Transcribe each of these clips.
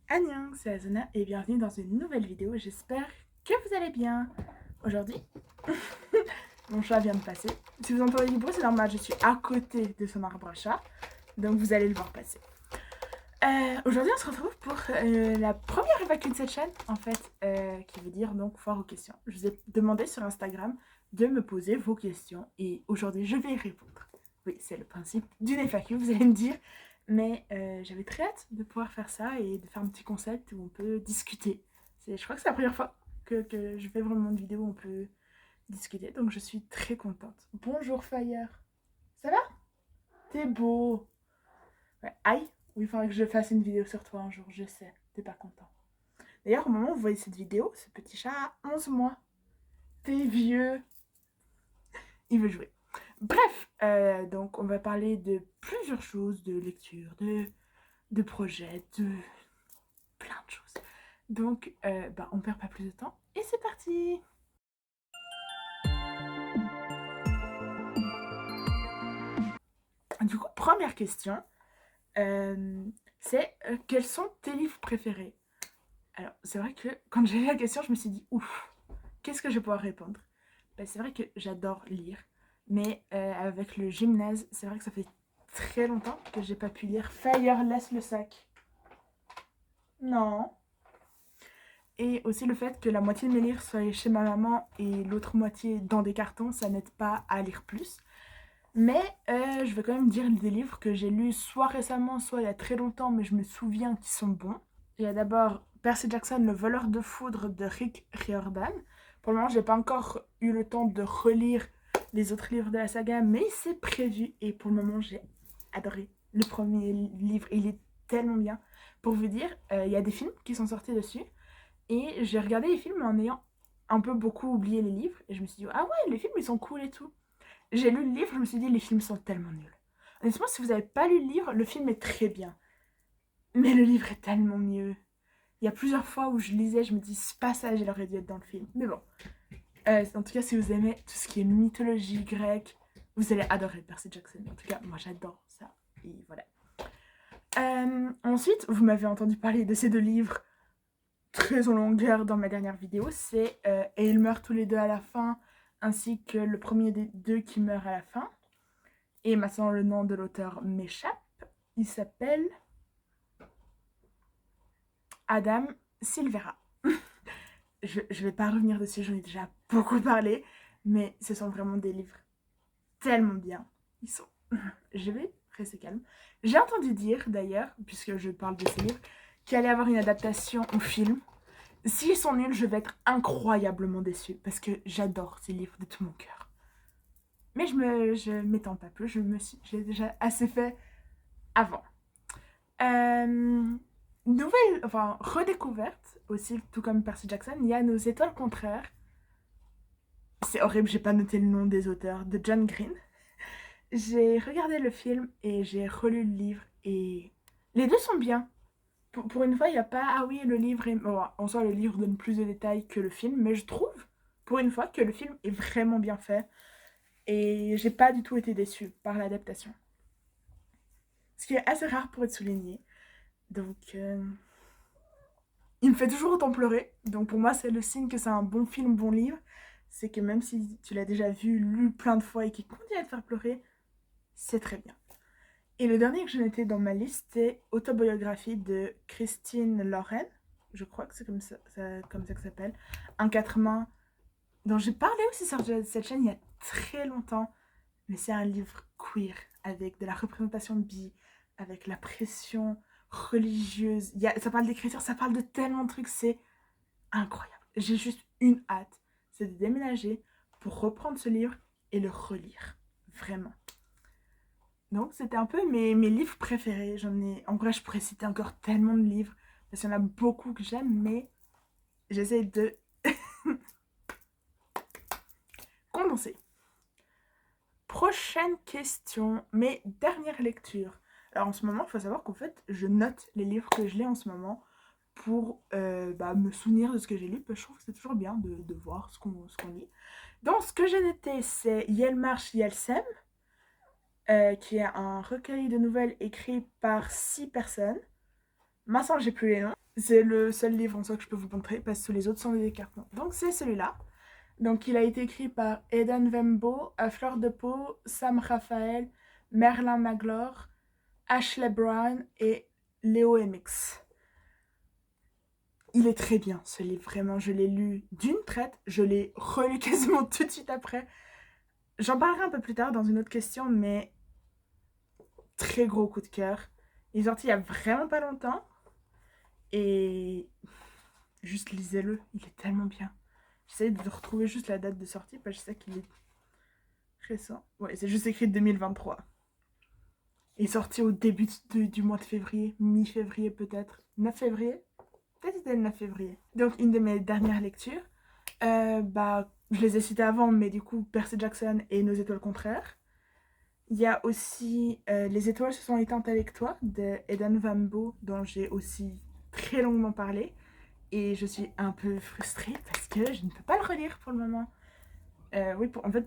Annyeong, c'est Azuna et bienvenue dans une nouvelle vidéo. J'espère que vous allez bien. Aujourd'hui, mon chat vient de passer. Si vous entendez du bruit, c'est normal, je suis à côté de son arbre à chat, donc vous allez le voir passer. Aujourd'hui, on se retrouve pour la première FAQ de cette chaîne, en fait, qui veut dire donc foire aux questions. Je vous ai demandé sur Instagram de me poser vos questions et aujourd'hui, je vais y répondre. Oui, c'est le principe d'une FAQ, vous allez me dire. Mais j'avais très hâte de pouvoir faire ça et de faire un petit concept où on peut discuter. Je crois que c'est la première fois que je fais vraiment une vidéo où on peut discuter, donc je suis très contente. Bonjour Fire, ça va? T'es beau. Ouais, aïe, oui, il faudrait que je fasse une vidéo sur toi un jour, je sais, t'es pas content. D'ailleurs, au moment où vous voyez cette vidéo, ce petit chat a 11 mois. T'es vieux. Il veut jouer. Bref, donc on va parler de plusieurs choses, de lecture, de projets, de plein de choses. Donc, on perd pas plus de temps et c'est parti. Du coup, première question, c'est quels sont tes livres préférés? Alors, c'est vrai que quand j'ai lu la question, je me suis dit, ouf, qu'est-ce que je vais pouvoir répondre? C'est vrai que j'adore lire, mais avec le gymnase, c'est vrai que ça fait très longtemps que j'ai pas pu lire. Fire, laisse le sac. Non. Et aussi le fait que la moitié de mes livres soient chez ma maman et l'autre moitié dans des cartons, ça n'aide pas à lire plus. Mais je vais quand même dire des livres que j'ai lus soit récemment, soit il y a très longtemps, mais je me souviens qu'ils sont bons. Il y a d'abord Percy Jackson, le voleur de foudre de Rick Riordan. Pour le moment, j'ai pas encore eu le temps de relire les autres livres de la saga, mais c'est prévu. Et pour le moment, j'ai adoré le premier livre. Il est tellement bien. Pour vous dire, il y a des films qui sont sortis dessus. Et j'ai regardé les films en ayant un peu beaucoup oublié les livres. Et je me suis dit, ah ouais, les films, ils sont cool et tout. J'ai lu le livre, je me suis dit, les films sont tellement nuls. Honnêtement, si vous n'avez pas lu le livre, le film est très bien. Mais le livre est tellement mieux. Il y a plusieurs fois où je lisais, je me dis, ce passage, il aurait dû être dans le film. Mais bon. En tout cas, si vous aimez tout ce qui est mythologie grecque, vous allez adorer Percy Jackson. En tout cas, moi, j'adore ça. Et voilà. Ensuite, vous m'avez entendu parler de ces deux livres très en longueur dans ma dernière vidéo. C'est Et ils meurent tous les deux à la fin, ainsi que le premier des deux qui meurt à la fin. Et maintenant, le nom de l'auteur m'échappe. Il s'appelle Adam Silvera. Je vais pas revenir dessus, j'en ai déjà beaucoup parlé, mais ce sont vraiment des livres tellement bien. Ils sont... Je vais rester calme. J'ai entendu dire, d'ailleurs, puisque je parle de ces livres, qu'il allait y avoir une adaptation au film. S'ils sont nuls, je vais être incroyablement déçue, parce que j'adore ces livres de tout mon cœur. Mais je m'étends pas plus, j'ai déjà assez fait avant. Redécouverte aussi, tout comme Percy Jackson, il y a Nos étoiles contraires. C'est horrible, j'ai pas noté le nom des auteurs, de John Green. J'ai regardé le film et j'ai relu le livre et les deux sont bien. Pour une fois, il n'y a pas, ah oui, le livre est... Bon, en soi, le livre donne plus de détails que le film, mais je trouve, pour une fois, que le film est vraiment bien fait et j'ai pas du tout été déçue par l'adaptation. Ce qui est assez rare pour être souligné. Donc, il me fait toujours autant pleurer. Donc pour moi, c'est le signe que c'est un bon film, bon livre. C'est que même si tu l'as déjà vu, lu plein de fois et qu'il continue à te faire pleurer, c'est très bien. Et le dernier que je mettais dans ma liste, c'est Autobiographie de Christine Loren. Je crois que c'est comme ça que ça s'appelle. Un quatre mains, dont j'ai parlé aussi sur cette chaîne il y a très longtemps. Mais c'est un livre queer, avec de la représentation bi, avec la pression religieuse. Ça parle d'écriture, ça parle de tellement de trucs, c'est incroyable. J'ai juste une hâte, c'est de déménager pour reprendre ce livre et le relire. Vraiment. Donc c'était un peu mes livres préférés. En vrai, je pourrais citer encore tellement de livres, parce qu'il y en a beaucoup que j'aime, mais j'essaie de condenser. Prochaine question, mes dernières lectures. Alors en ce moment, il faut savoir qu'en fait, je note les livres que je lis en ce moment pour me souvenir de ce que j'ai lu. Je trouve que c'est toujours bien de voir ce qu'on lit. Donc ce que j'ai noté, c'est Yel marche, Yel sème, qui est un recueil de nouvelles écrit par 6 personnes. Maintenant, j'ai plus les noms. C'est le seul livre en soi que je peux vous montrer parce que les autres sont des cartons. Donc c'est celui-là. Donc il a été écrit par Eden Wembo, Fleur de Peau, Sam Raphael, Merlin Maglor, Ashley Brown et Léo MX. Il est très bien ce livre, vraiment. Je l'ai lu d'une traite, je l'ai relu quasiment tout de suite après. J'en parlerai un peu plus tard dans une autre question, mais très gros coup de cœur. Il est sorti il y a vraiment pas longtemps et juste lisez-le, il est tellement bien. J'essaie de retrouver juste la date de sortie parce que je sais qu'il est récent. Ouais, c'est juste écrit 2023. Il est sorti au début du mois de février, mi-février peut-être. 9 février. Peut-être c'était le 9 février. Donc une de mes dernières lectures. Je les ai cités avant, mais du coup, Percy Jackson et Nos étoiles contraires. Il y a aussi Les étoiles se sont éteintes avec toi de Eden Wambo, dont j'ai aussi très longuement parlé. Et je suis un peu frustrée parce que je ne peux pas le relire pour le moment. En fait,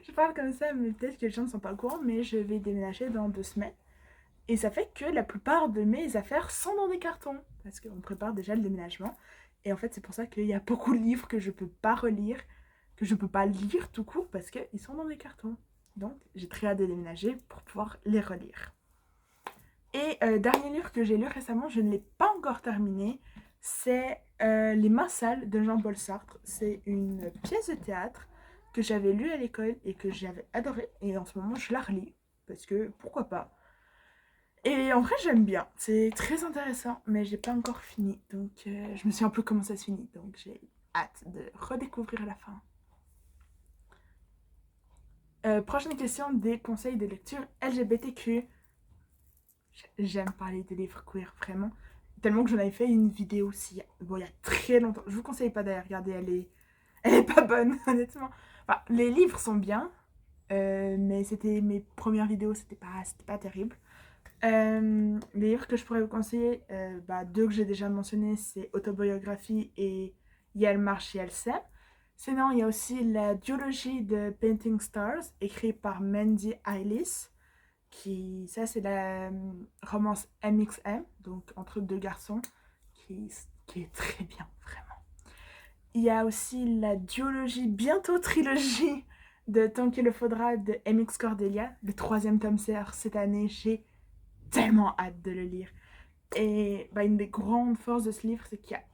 je parle comme ça, mais peut-être que les gens ne sont pas au courant, mais je vais déménager dans 2 semaines. Et ça fait que la plupart de mes affaires sont dans des cartons, parce qu'on prépare déjà le déménagement. Et en fait, c'est pour ça qu'il y a beaucoup de livres que je peux pas relire, que je peux pas lire tout court, parce qu'ils sont dans des cartons. Donc, j'ai très hâte de déménager pour pouvoir les relire. Et dernier livre que j'ai lu récemment, je ne l'ai pas encore terminé, c'est Les Mains sales de Jean-Paul Sartre. C'est une pièce de théâtre que j'avais lue à l'école et que j'avais adorée. Et en ce moment, je la relis, parce que pourquoi pas. Et en vrai, j'aime bien. C'est très intéressant, mais j'ai pas encore fini. Donc, je me suis un peu comment ça se finit. Donc, j'ai hâte de redécouvrir la fin. Prochaine question, des conseils de lecture LGBTQ. J'aime parler des livres queer, vraiment. Tellement que j'en avais fait une vidéo aussi, il y a très longtemps. Je vous conseille pas d'aller regarder, elle est pas bonne, honnêtement. Enfin, les livres sont bien, mais c'était mes premières vidéos, c'était pas terrible. Les livres que je pourrais vous conseiller, deux que j'ai déjà mentionnés, c'est Autobiographie et Yel marche, Yel sait. Sinon, il y a aussi la duologie de Painting Stars, écrite par Mandy Eilis. Ça, c'est la romance MXM, donc entre deux garçons, qui est très bien, vraiment. Il y a aussi la duologie, bientôt trilogie, de Tant qu'il le faudra de MX Cordelia. Le 3e tome sort cette année. J'ai tellement hâte de le lire. Et une des grandes forces de ce livre, c'est qu'il y a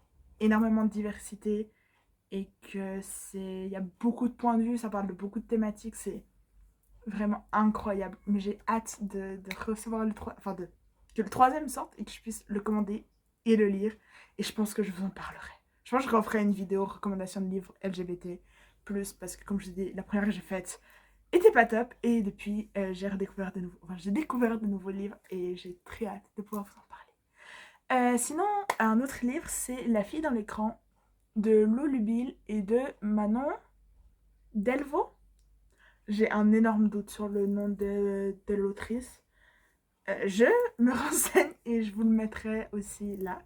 énormément de diversité et il y a beaucoup de points de vue, ça parle de beaucoup de thématiques, c'est vraiment incroyable. Mais j'ai hâte de recevoir que le 3e sorte et que je puisse le commander et le lire. Et je pense que je vous en parlerai. Je pense que je referai une vidéo recommandation de livres LGBT+, parce que comme je dis, la première que j'ai faite était pas top. Et depuis, j'ai découvert de nouveaux livres et j'ai très hâte de pouvoir vous en parler. Sinon, un autre livre, c'est La fille dans l'écran de Lou Lubil et de Manon Delvaux. J'ai un énorme doute sur le nom de l'autrice. Je me renseigne et je vous le mettrai aussi là.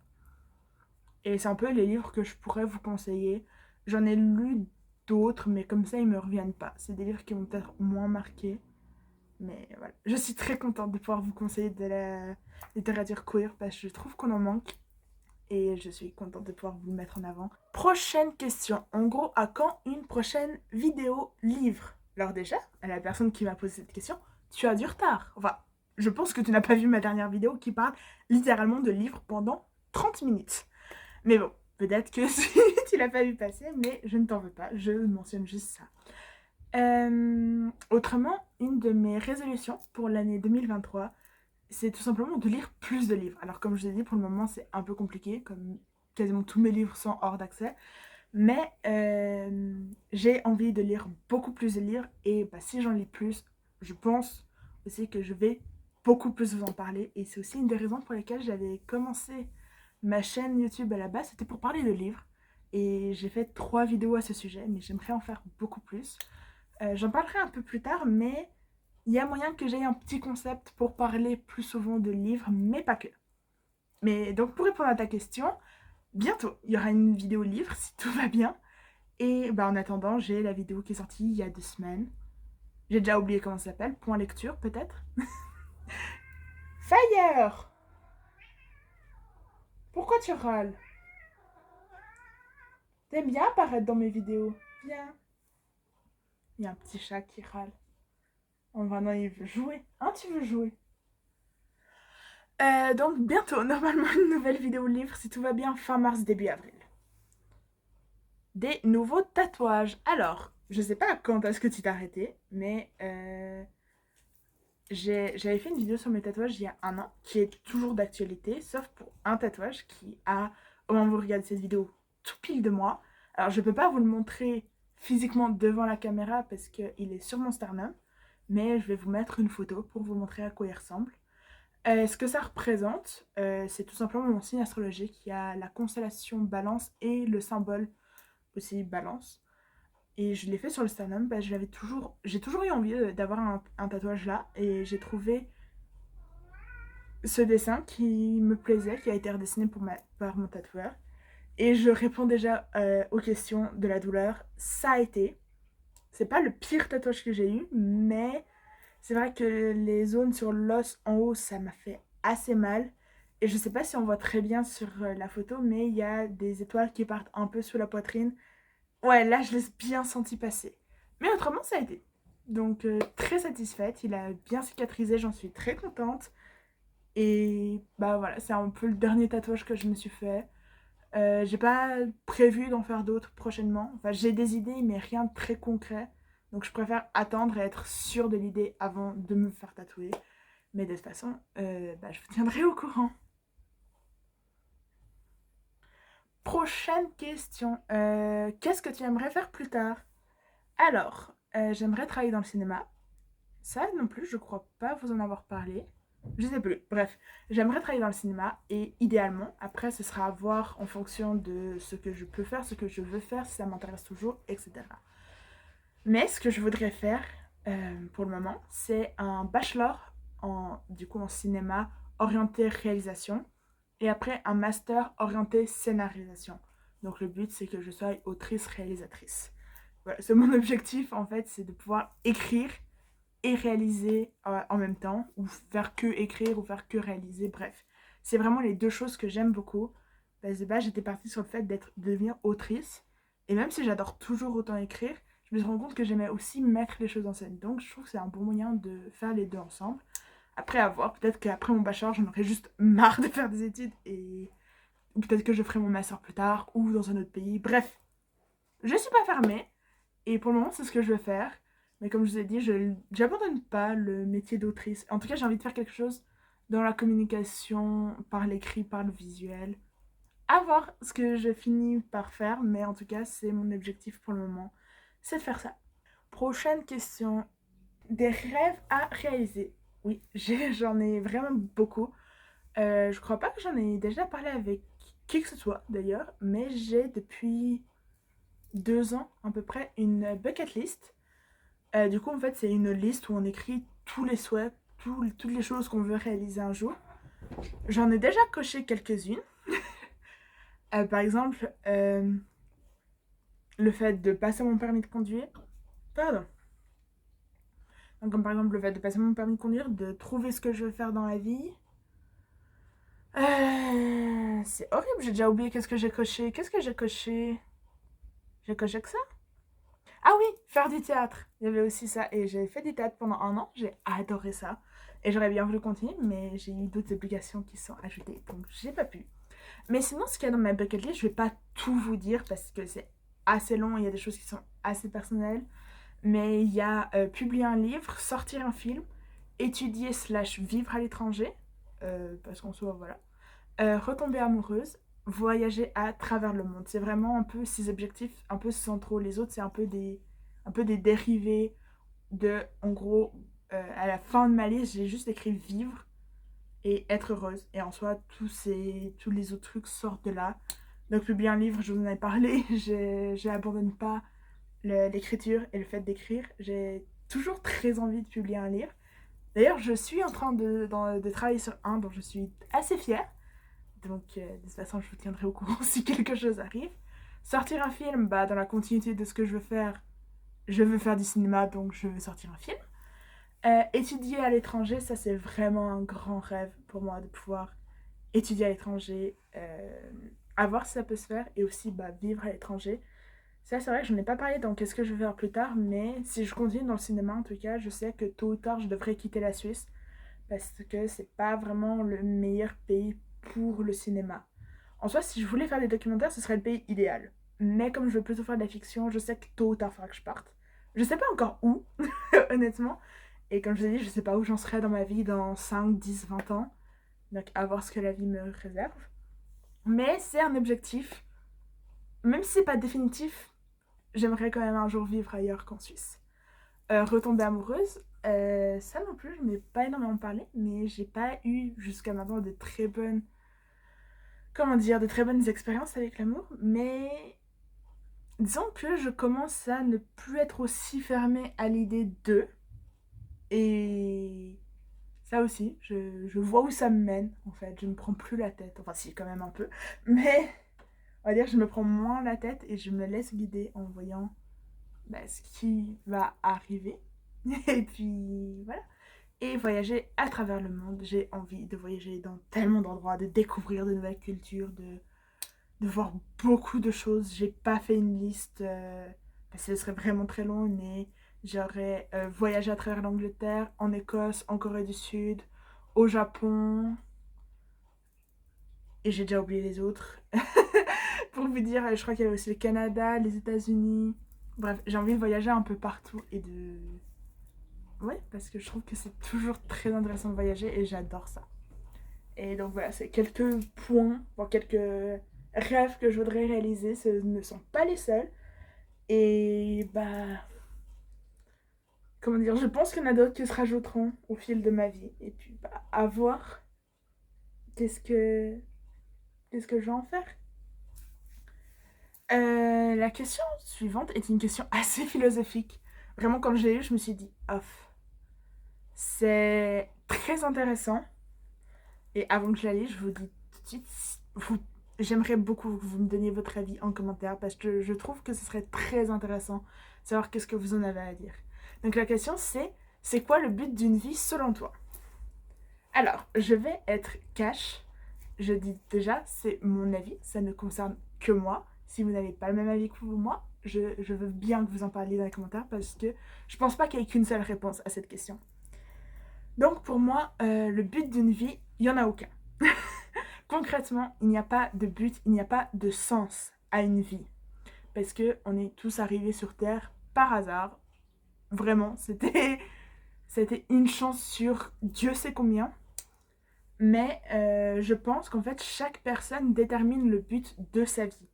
Et c'est un peu les livres que je pourrais vous conseiller. J'en ai lu d'autres, mais comme ça, ils me reviennent pas. C'est des livres qui m'ont peut-être moins marqué. Mais voilà. Je suis très contente de pouvoir vous conseiller de la littérature queer parce que je trouve qu'on en manque. Et je suis contente de pouvoir vous le mettre en avant. Prochaine question. En gros, à quand une prochaine vidéo livre? Alors déjà, à la personne qui m'a posé cette question, tu as du retard. Enfin, je pense que tu n'as pas vu ma dernière vidéo qui parle littéralement de livres pendant 30 minutes. Mais bon, peut-être que tu l'as pas vu passer, mais je ne t'en veux pas, je mentionne juste ça. Autrement, une de mes résolutions pour l'année 2023, c'est tout simplement de lire plus de livres. Alors comme je l'ai dit, pour le moment c'est un peu compliqué, comme quasiment tous mes livres sont hors d'accès. Mais j'ai envie de lire beaucoup plus de livres et si j'en lis plus, je pense aussi que je vais beaucoup plus vous en parler. Et c'est aussi une des raisons pour lesquelles j'avais commencé ma chaîne YouTube à la base, c'était pour parler de livres. Et j'ai fait 3 vidéos à ce sujet, mais j'aimerais en faire beaucoup plus. J'en parlerai un peu plus tard, mais il y a moyen que j'aie un petit concept pour parler plus souvent de livres, mais pas que. Mais donc pour répondre à ta question, bientôt, il y aura une vidéo livre si tout va bien. Et en attendant, j'ai la vidéo qui est sortie il y a 2 semaines. J'ai déjà oublié comment ça s'appelle, point lecture peut-être. Fire! Pourquoi tu râles? T'aimes bien apparaître dans mes vidéos? Viens. Il y a un petit chat qui râle. Oh, maintenant, il veut jouer. Hein, tu veux jouer? Donc, bientôt, normalement, une nouvelle vidéo livre, si tout va bien, fin mars, début avril. Des nouveaux tatouages. Alors, je sais pas quand est-ce que tu t'es arrêté, mais j'avais fait une vidéo sur mes tatouages il y a un an, qui est toujours d'actualité, sauf pour un tatouage qui a, au moment où vous regardez cette vidéo, tout pile de moi. Alors, je peux pas vous le montrer physiquement devant la caméra parce qu'il est sur mon sternum, mais je vais vous mettre une photo pour vous montrer à quoi il ressemble. Ce que ça représente, c'est tout simplement mon signe astrologique. Il y a la constellation Balance et le symbole aussi Balance. Et je l'ai fait sur le sternum. Bah, j'ai toujours eu envie d'avoir un tatouage là. Et j'ai trouvé ce dessin qui me plaisait, qui a été redessiné par mon tatoueur. Et je réponds déjà aux questions de la douleur. Ça a été. C'est pas le pire tatouage que j'ai eu, mais c'est vrai que les zones sur l'os en haut, ça m'a fait assez mal. Et je sais pas si on voit très bien sur la photo, mais il y a des étoiles qui partent un peu sous la poitrine. Ouais, là, je l'ai bien senti passer. Mais autrement, ça a été. Donc, très satisfaite. Il a bien cicatrisé, j'en suis très contente. Et bah voilà, c'est un peu le dernier tatouage que je me suis fait. J'ai pas prévu d'en faire d'autres prochainement. Enfin, j'ai des idées, mais rien de très concret. Donc, je préfère attendre et être sûre de l'idée avant de me faire tatouer. Mais de toute façon, bah, je vous tiendrai au courant. Prochaine question. Qu'est-ce que tu aimerais faire plus tard? Alors, j'aimerais travailler dans le cinéma. Ça non plus, je crois pas vous en avoir parlé. Je sais plus. Bref, j'aimerais travailler dans le cinéma et idéalement, après, ce sera à voir en fonction de ce que je peux faire, ce que je veux faire, si ça m'intéresse toujours, etc. Mais ce que je voudrais faire pour le moment, c'est un bachelor en cinéma orienté réalisation et après un master orienté scénarisation. Donc le but, c'est que je sois autrice-réalisatrice. Voilà, c'est mon objectif en fait, c'est de pouvoir écrire et réaliser en même temps, ou faire que écrire ou faire que réaliser, bref. C'est vraiment les deux choses que j'aime beaucoup. Parce que bah, j'étais partie sur le fait de devenir autrice, et même si j'adore toujours autant écrire, je me suis rendu compte que j'aimais aussi mettre les choses en scène. Donc je trouve que c'est un bon moyen de faire les deux ensemble. Après avoir, peut-être qu'après mon bachelor, j'en aurais juste marre de faire des études, et ou peut-être que je ferai mon master plus tard, ou dans un autre pays. Bref, je suis pas fermée, et pour le moment, c'est ce que je veux faire. Mais comme je vous ai dit, je n'abandonne pas le métier d'autrice. En tout cas, j'ai envie de faire quelque chose dans la communication, par l'écrit, par le visuel. À voir ce que je finis par faire, mais en tout cas, c'est mon objectif pour le moment. C'est de faire ça. Prochaine question. Des rêves à réaliser. Oui, j'en ai vraiment beaucoup. Je crois pas que j'en ai déjà parlé avec qui que ce soit d'ailleurs, mais j'ai depuis 2 ans à peu près une bucket list. Du coup, en fait, c'est une liste où on écrit tous les souhaits, toutes les choses qu'on veut réaliser un jour. J'en ai déjà coché quelques-unes. Par exemple, le fait de passer mon permis de conduire. Pardon. Donc, comme par exemple le fait de passer mon permis de conduire, de trouver ce que je veux faire dans la vie. C'est horrible, j'ai déjà oublié qu'est-ce que j'ai coché. Qu'est-ce que j'ai coché? J'ai coché que ça? Ah oui, faire du théâtre. Il y avait aussi ça. Et j'ai fait du théâtre pendant un an. J'ai adoré ça. Et j'aurais bien voulu continuer, mais j'ai eu d'autres obligations qui se sont ajoutées. Donc j'ai pas pu. Mais sinon, ce qu'il y a dans ma bucket list, je vais pas tout vous dire parce que c'est assez long. Il y a des choses qui sont assez personnelles. Mais il y a publier un livre, sortir un film, étudier slash vivre à l'étranger. Parce qu'on soit, voilà. Retomber amoureuse, voyager à travers le monde. C'est vraiment un peu ces objectifs un peu centraux. Les autres, c'est un peu des dérivés de, en gros, à la fin de ma liste, j'ai juste écrit vivre et être heureuse. Et en soi, tous les autres trucs sortent de là. Donc, publier un livre, je vous en ai parlé, j'abandonne pas l'écriture et le fait d'écrire. J'ai toujours très envie de publier un livre. D'ailleurs, je suis en train de travailler sur un dont je suis assez fière. Donc, de toute façon, je vous tiendrai au courant si quelque chose arrive. Sortir un film, bah, dans la continuité de ce que je veux faire du cinéma, donc je veux sortir un film. Étudier à l'étranger, ça c'est vraiment un grand rêve pour moi de pouvoir étudier à l'étranger, à voir si ça peut se faire, et aussi bah, vivre à l'étranger. Ça, c'est vrai que je n'en ai pas parlé dans qu'est-ce que je vais faire plus tard, mais si je continue dans le cinéma, en tout cas, je sais que tôt ou tard, je devrais quitter la Suisse, parce que c'est pas vraiment le meilleur pays pour le cinéma. En soi, si je voulais faire des documentaires, ce serait le pays idéal. Mais comme je veux plutôt faire de la fiction, je sais que tôt ou tard, il faudra que je parte. Je sais pas encore où, honnêtement. Et comme je vous ai dit, je sais pas où j'en serai dans ma vie dans 5, 10, 20 ans. Donc à voir ce que la vie me réserve. Mais c'est un objectif. Même si c'est pas définitif, j'aimerais quand même un jour vivre ailleurs qu'en Suisse. Retomber amoureuse, ça non plus, je n'ai pas énormément parlé, mais j'ai pas eu jusqu'à maintenant de très bonnes, comment dire, de très bonnes expériences avec l'amour. Mais disons que je commence à ne plus être aussi fermée à l'idée d'eux. Et ça aussi, je vois où ça me mène, en fait. Je me prends plus la tête. Enfin, si, quand même un peu. Mais on va dire que je me prends moins la tête et je me laisse guider en voyant bah, ce qui va arriver. Et puis, voilà. Et voyager à travers le monde. J'ai envie de voyager dans tellement d'endroits, de découvrir de nouvelles cultures, de voir beaucoup de choses. J'ai pas fait une liste parce que ce serait vraiment très long, mais j'aurais voyagé à travers l'Angleterre, en Écosse, en Corée du Sud, au Japon, et j'ai déjà oublié les autres. Pour vous dire, je crois qu'il y avait aussi le Canada, les États-Unis. Bref, j'ai envie de voyager un peu partout et de. Ouais, parce que je trouve que c'est toujours très intéressant de voyager et j'adore ça. Et donc voilà, c'est quelques points, bon, quelques rêves que je voudrais réaliser. Ce ne sont pas les seuls. Et bah, comment dire, je pense qu'il y en a d'autres qui se rajouteront au fil de ma vie. Et puis, bah, à voir qu'est-ce que, qu'est-ce que je vais en faire. La question suivante est une question assez philosophique. Vraiment, quand je l'ai lu, je me suis dit, off. C'est très intéressant. Et avant que je la lise, je vous dis tout de suite, j'aimerais beaucoup que vous me donniez votre avis en commentaire parce que je trouve que ce serait très intéressant de savoir qu'est-ce que vous en avez à dire. Donc la question c'est quoi le but d'une vie selon toi? Alors, je vais être cash. Je dis déjà, c'est mon avis, ça ne concerne que moi. Si vous n'avez pas le même avis que moi, je veux bien que vous en parliez dans les commentaires parce que je pense pas qu'il y ait qu'une seule réponse à cette question. Donc pour moi, le but d'une vie, il n'y en a aucun. Concrètement, il n'y a pas de but, il n'y a pas de sens à une vie. Parce qu'on est tous arrivés sur Terre par hasard. Vraiment, c'était une chance sur Dieu sait combien. Mais je pense qu'en fait, chaque personne détermine le but de sa vie.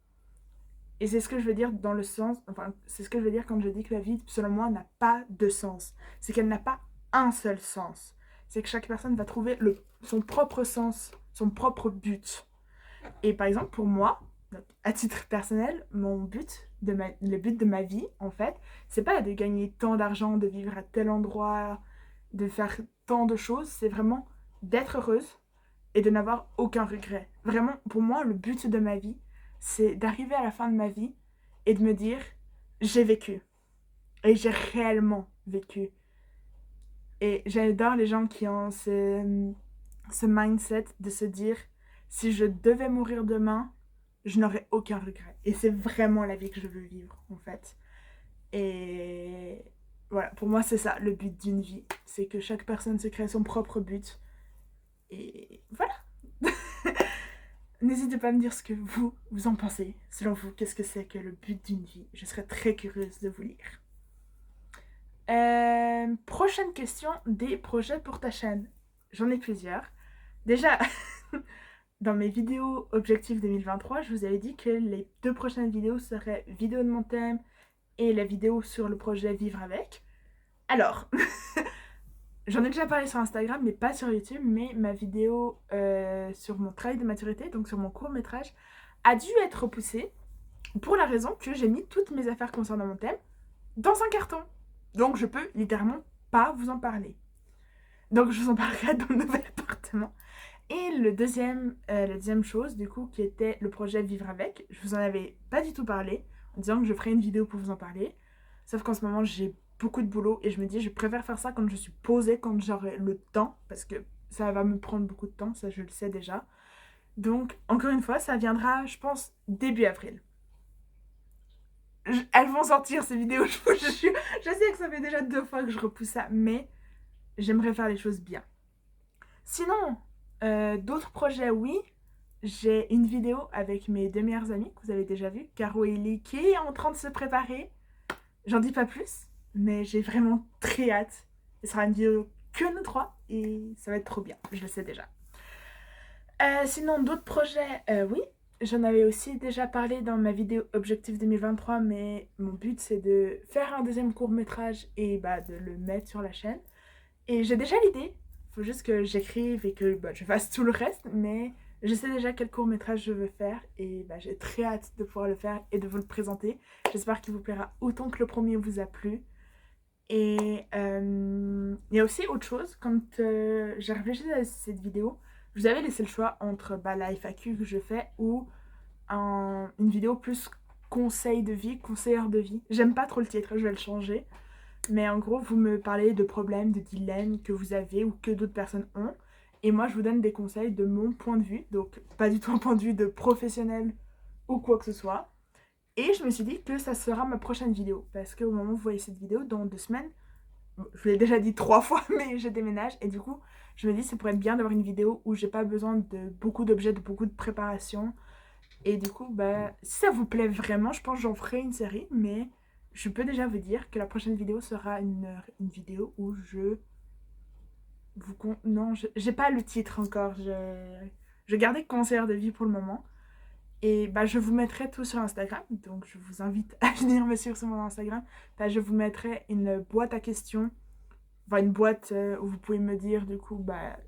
Et c'est ce que je veux dire dans le sens, enfin, c'est ce que je veux dire quand je dis que la vie, selon moi, n'a pas de sens. C'est qu'elle n'a pas un seul sens. C'est que chaque personne va trouver son propre sens, son propre but. Et par exemple, pour moi, à titre personnel, le but de ma vie, en fait, c'est pas de gagner tant d'argent, de vivre à tel endroit, de faire tant de choses. C'est vraiment d'être heureuse et de n'avoir aucun regret. Vraiment, pour moi, le but de ma vie, c'est d'arriver à la fin de ma vie et de me dire, j'ai vécu. Et j'ai réellement vécu. Et j'adore les gens qui ont ce mindset de se dire, si je devais mourir demain, je n'aurais aucun regret. Et c'est vraiment la vie que je veux vivre, en fait. Et voilà, pour moi, c'est ça, le but d'une vie. C'est que chaque personne se crée son propre but. Et voilà. N'hésitez pas à me dire ce que vous en pensez. Selon vous, qu'est-ce que c'est que le but d'une vie? Je serais très curieuse de vous lire. Prochaine question, des projets pour ta chaîne. J'en ai plusieurs. Déjà, dans mes vidéos Objectif 2023, je vous avais dit que les 2 prochaines vidéos seraient vidéo de mon thème et la vidéo sur le projet Vivre avec. Alors, j'en ai déjà parlé sur Instagram, mais pas sur YouTube, mais ma vidéo sur mon travail de maturité, donc sur mon court-métrage, a dû être repoussée pour la raison que j'ai mis toutes mes affaires concernant mon thème dans un carton. Donc je peux littéralement pas vous en parler. Donc je vous en parlerai dans le nouvel appartement. Et la deuxième chose, du coup, qui était le projet Vivre avec, je vous en avais pas du tout parlé, en disant que je ferais une vidéo pour vous en parler. Sauf qu'en ce moment, j'ai beaucoup de boulot et je me dis, je préfère faire ça quand je suis posée, quand j'aurai le temps, parce que ça va me prendre beaucoup de temps, ça je le sais déjà. Donc, encore une fois, ça viendra, je pense, début avril. Elles vont sortir ces vidéos, je vous jure. Je sais que ça fait déjà 2 fois que je repousse ça, mais j'aimerais faire les choses bien. Sinon, d'autres projets, oui. J'ai une vidéo avec mes 2 meilleures amies que vous avez déjà vues, Caro et Ellie, qui est en train de se préparer. J'en dis pas plus, mais j'ai vraiment très hâte. Ce sera une vidéo que nous trois et ça va être trop bien, je le sais déjà. Sinon, d'autres projets, oui. J'en avais aussi déjà parlé dans ma vidéo Objectif 2023, mais mon but c'est de faire un deuxième court métrage et bah, de le mettre sur la chaîne. Et j'ai déjà l'idée, il faut juste que j'écrive et que bah, je fasse tout le reste, mais je sais déjà quel court métrage je veux faire et bah, j'ai très hâte de pouvoir le faire et de vous le présenter. J'espère qu'il vous plaira autant que le premier vous a plu. Et il y a aussi autre chose, quand j'ai réfléchi à cette vidéo, je vous avais laissé le choix entre bah, la FAQ que je fais ou une vidéo plus conseil de vie, conseillère de vie. J'aime pas trop le titre, je vais le changer. Mais en gros, vous me parlez de problèmes, de dilemmes que vous avez ou que d'autres personnes ont. Et moi, je vous donne des conseils de mon point de vue. Donc, pas du tout un point de vue de professionnel ou quoi que ce soit. Et je me suis dit que ça sera ma prochaine vidéo. Parce qu'au moment où vous voyez cette vidéo, dans 2 semaines, je vous l'ai déjà dit 3 fois, mais je déménage. Et du coup, je me dis que ça pourrait être bien d'avoir une vidéo où j'ai pas besoin de beaucoup d'objets, de beaucoup de préparation. Et du coup, bah, si ça vous plaît vraiment, je pense que j'en ferai une série. Mais je peux déjà vous dire que la prochaine vidéo sera une vidéo où je non, j'ai pas le titre encore. Je gardais conseillère de vie pour le moment. Et bah, je vous mettrai tout sur Instagram. Donc, je vous invite à venir me suivre sur mon Instagram. Bah, je vous mettrai une boîte à questions. Enfin, une boîte où vous pouvez me dire, du coup, bah,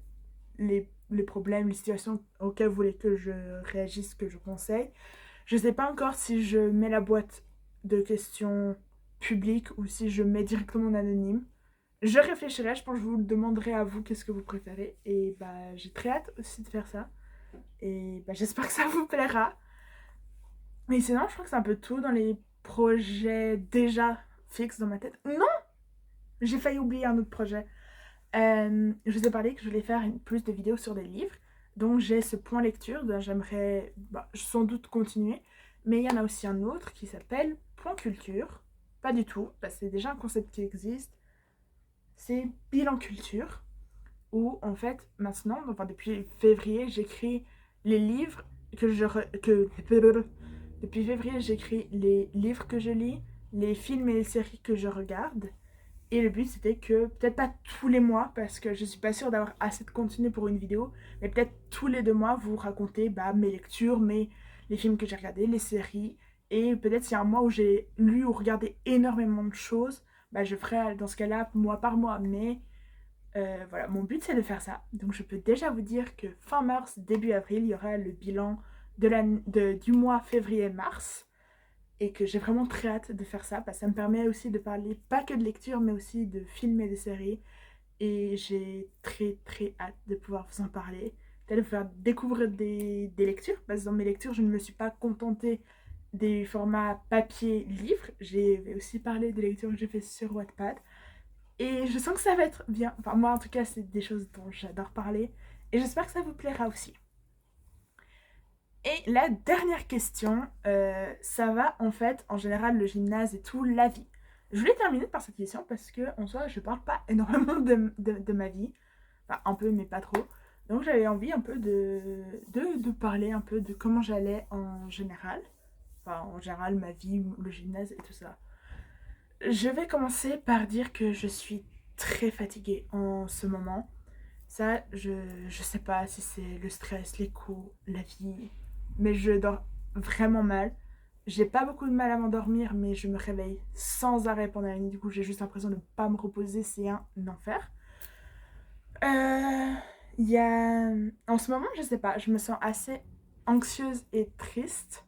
les problèmes, les situations auxquelles vous voulez que je réagisse, que je conseille. Je sais pas encore si je mets la boîte de questions publique ou si je mets directement en anonyme. Je réfléchirai, je pense que je vous le demanderai à vous qu'est-ce que vous préférez. Et bah, j'ai très hâte aussi de faire ça. Et bah, j'espère que ça vous plaira. Mais sinon, je crois que c'est un peu tout dans les projets déjà fixes dans ma tête. Non, j'ai failli oublier un autre projet. Je vous ai parlé que je voulais faire plus de vidéos sur des livres. Donc j'ai ce point lecture dont j'aimerais bah, sans doute continuer. Mais il y en a aussi un autre qui s'appelle point culture. Pas du tout, parce que c'est déjà un concept qui existe. C'est bilan culture. Où en fait maintenant, enfin depuis février, j'écris les livres que je que depuis février j'écris les livres que je lis, les films et les séries que je regarde. Et le but c'était que peut-être pas tous les mois parce que je suis pas sûre d'avoir assez de contenu pour une vidéo, mais peut-être tous les 2 mois vous raconter bah, mes lectures, les films que j'ai regardés, les séries. Et peut-être s'il y a un mois où j'ai lu ou regardé énormément de choses, bah, je ferai dans ce cas-là mois par mois. Mais voilà, mon but c'est de faire ça. Donc je peux déjà vous dire que fin mars, début avril, il y aura le bilan du mois février-mars. Et que j'ai vraiment très hâte de faire ça. Parce que ça me permet aussi de parler pas que de lecture, mais aussi de films et de séries. Et j'ai très très hâte de pouvoir vous en parler. Peut-être vous faire découvrir des lectures. Parce que dans mes lectures, je ne me suis pas contentée des formats papier-livre. J'ai aussi parlé des lectures que j'ai fait sur Wattpad. Et je sens que ça va être bien. Enfin, moi, en tout cas, c'est des choses dont j'adore parler. Et j'espère que ça vous plaira aussi. Et la dernière question, ça va en fait, en général, le gymnase et tout, la vie. Je voulais terminer par cette question parce que, en soi, je parle pas énormément de ma vie. Enfin, un peu, mais pas trop. Donc, j'avais envie un peu de parler un peu de comment j'allais en général. Enfin, en général, ma vie, le gymnase et tout ça. Je vais commencer par dire que je suis très fatiguée en ce moment. Ça, je sais pas si c'est le stress, les cours, la vie, mais je dors vraiment mal. J'ai pas beaucoup de mal à m'endormir, mais je me réveille sans arrêt pendant la nuit. Du coup, j'ai juste l'impression de ne pas me reposer, c'est un enfer. Euh, Il y a... En ce moment, je sais pas, je me sens assez anxieuse et triste.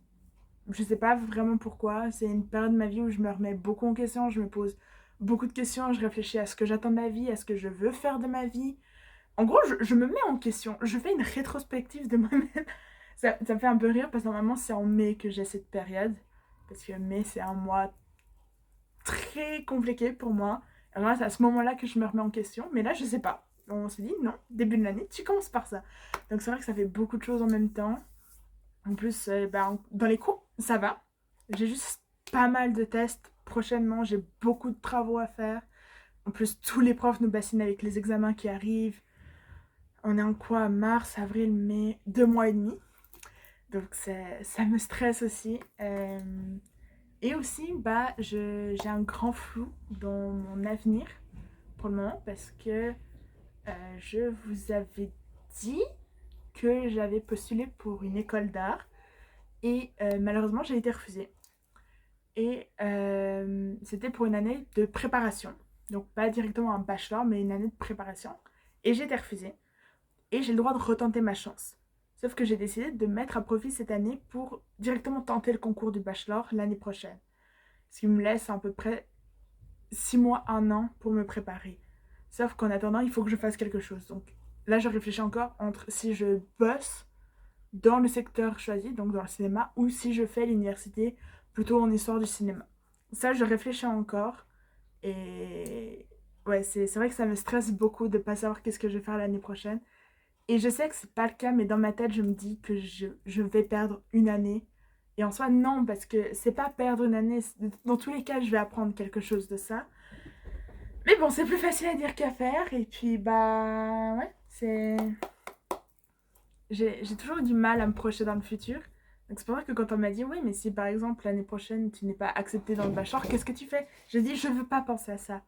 Je sais pas vraiment pourquoi. C'est une période de ma vie où je me remets beaucoup en question. Je me pose beaucoup de questions. Je réfléchis à ce que j'attends de ma vie, à ce que je veux faire de ma vie. En gros, je me mets en question. Je fais une rétrospective de moi-même. Ça me fait un peu rire parce que normalement, c'est en mai que j'ai cette période. Parce que mai, c'est un mois très compliqué pour moi. Alors là, c'est à ce moment-là que je me remets en question. Mais là, je sais pas. on s'est dit non, début de l'année, tu commences par ça. Donc c'est vrai que ça fait beaucoup de choses en même temps. En plus, dans les cours, ça va. J'ai juste pas mal de tests. Prochainement, j'ai beaucoup de travaux à faire. En plus, tous les profs nous bassinent avec les examens qui arrivent. On est en quoi? Mars, avril, mai, 2 mois et demi. Donc ça me stresse aussi. Et aussi, j'ai un grand flou dans mon avenir pour le moment parce que je vous avais dit que j'avais postulé pour une école d'art et malheureusement j'ai été refusée. Et c'était pour une année de préparation. Donc pas directement un bachelor, mais une année de préparation. Et j'ai été refusée. Et j'ai le droit de retenter ma chance. Sauf que j'ai décidé de mettre à profit cette année pour directement tenter le concours du bachelor l'année prochaine. Ce qui me laisse à peu près 6 mois, 1 an pour me préparer. Sauf qu'en attendant, il faut que je fasse quelque chose. Donc là, je réfléchis encore entre si je bosse dans le secteur choisi, donc dans le cinéma, ou si je fais l'université plutôt en histoire du cinéma. Ça, je réfléchis encore. Et ouais, c'est vrai que ça me stresse beaucoup de ne pas savoir qu'est-ce que je vais faire l'année prochaine. Et je sais que c'est pas le cas, mais dans ma tête, je me dis que je vais perdre une année. Et en soi, non, parce que c'est pas perdre une année. Dans tous les cas, je vais apprendre quelque chose de ça. Mais bon, c'est plus facile à dire qu'à faire. Et puis, ouais, c'est. J'ai toujours eu du mal à me projeter dans le futur. Donc c'est pour ça que quand on m'a dit, oui, mais si par exemple l'année prochaine tu n'es pas accepté dans le bachelor, qu'est-ce que tu fais? J'ai dit, je veux pas penser à ça.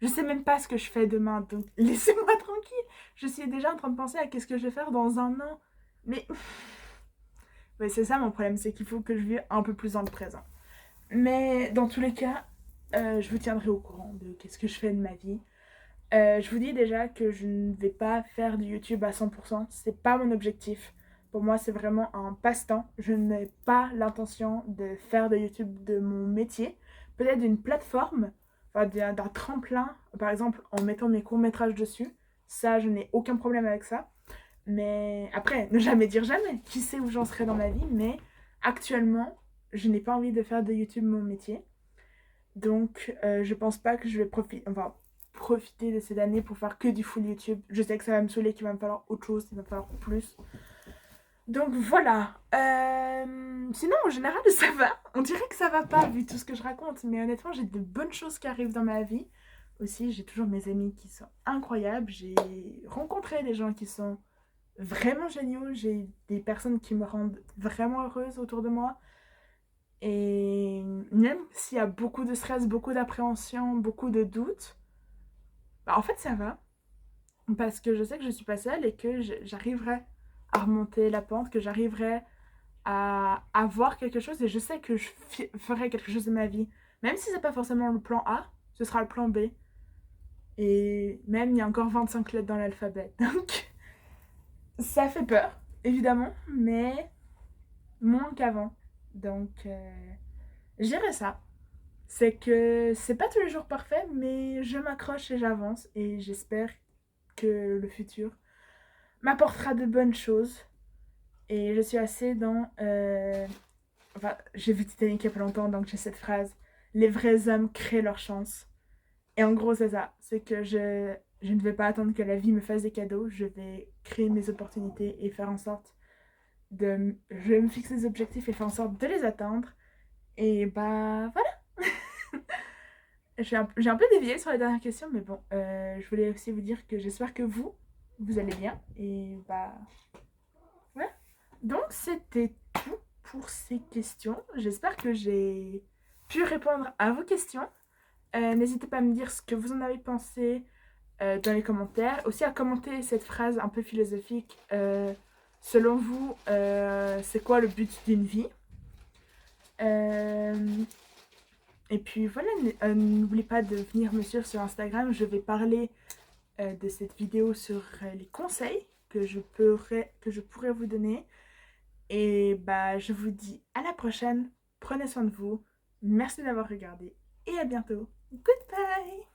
Je sais même pas ce que je fais demain, donc laissez-moi tranquille. Je suis déjà en train de penser à qu'est-ce que je vais faire dans un an. Mais ouais, c'est ça mon problème, c'est qu'il faut que je vive un peu plus dans le présent. Mais dans tous les cas, je vous tiendrai au courant de qu'est-ce que je fais de ma vie. Je vous dis déjà que je ne vais pas faire du YouTube à 100%, c'est pas mon objectif. Pour moi, c'est vraiment un passe-temps. Je n'ai pas l'intention de faire de YouTube de mon métier. Peut-être d'une plateforme, enfin d'un tremplin, par exemple en mettant mes courts-métrages dessus. Ça, je n'ai aucun problème avec ça. Mais après, ne jamais dire jamais. Qui sait où j'en serai dans ma vie, mais actuellement, je n'ai pas envie de faire de YouTube mon métier. Donc, je pense pas que je vais profiter de cette année pour faire que du full YouTube. Je sais que ça va me saouler, qu'il va me falloir autre chose, qu'il va me falloir plus. Donc voilà. Sinon, en général, ça va. On dirait que ça va pas vu tout ce que je raconte. Mais honnêtement, j'ai de bonnes choses qui arrivent dans ma vie. Aussi, j'ai toujours mes amis qui sont incroyables. J'ai rencontré des gens qui sont vraiment géniaux. J'ai des personnes qui me rendent vraiment heureuse autour de moi. Et même s'il y a beaucoup de stress, beaucoup d'appréhension, beaucoup de doutes, en fait, ça va. Parce que je sais que je suis pas seule et que j'arriverai à remonter la pente, que j'arriverai à voir quelque chose et je sais que je ferai quelque chose de ma vie. Même si c'est pas forcément le plan A, ce sera le plan B. Et même, il y a encore 25 lettres dans l'alphabet. Donc, ça fait peur, évidemment, mais moins qu'avant. Donc, gérer ça. C'est que c'est pas tous les jours parfait, mais je m'accroche et j'avance et j'espère que le futur m'apportera de bonnes choses. Et je suis assez dans... Enfin, j'ai vu Titanic il y a pas longtemps, donc j'ai cette phrase. Les vrais hommes créent leur chance. Et en gros, c'est ça. C'est que je ne vais pas attendre que la vie me fasse des cadeaux. Je vais créer mes opportunités et faire en sorte de... Je vais me fixer des objectifs et faire en sorte de les atteindre. Et voilà. J'ai un peu dévié sur la dernière question, mais bon, je voulais aussi vous dire que j'espère que vous allez bien. Et voilà. Donc, c'était tout pour ces questions. J'espère que j'ai pu répondre à vos questions. N'hésitez pas à me dire ce que vous en avez pensé dans les commentaires. Aussi à commenter cette phrase un peu philosophique. Selon vous, c'est quoi le but d'une vie? Et puis voilà, n'oubliez pas de venir me suivre sur Instagram. Je vais parler de cette vidéo sur les conseils que je pourrais vous donner. Et je vous dis à la prochaine. Prenez soin de vous. Merci d'avoir regardé et à bientôt. Goodbye!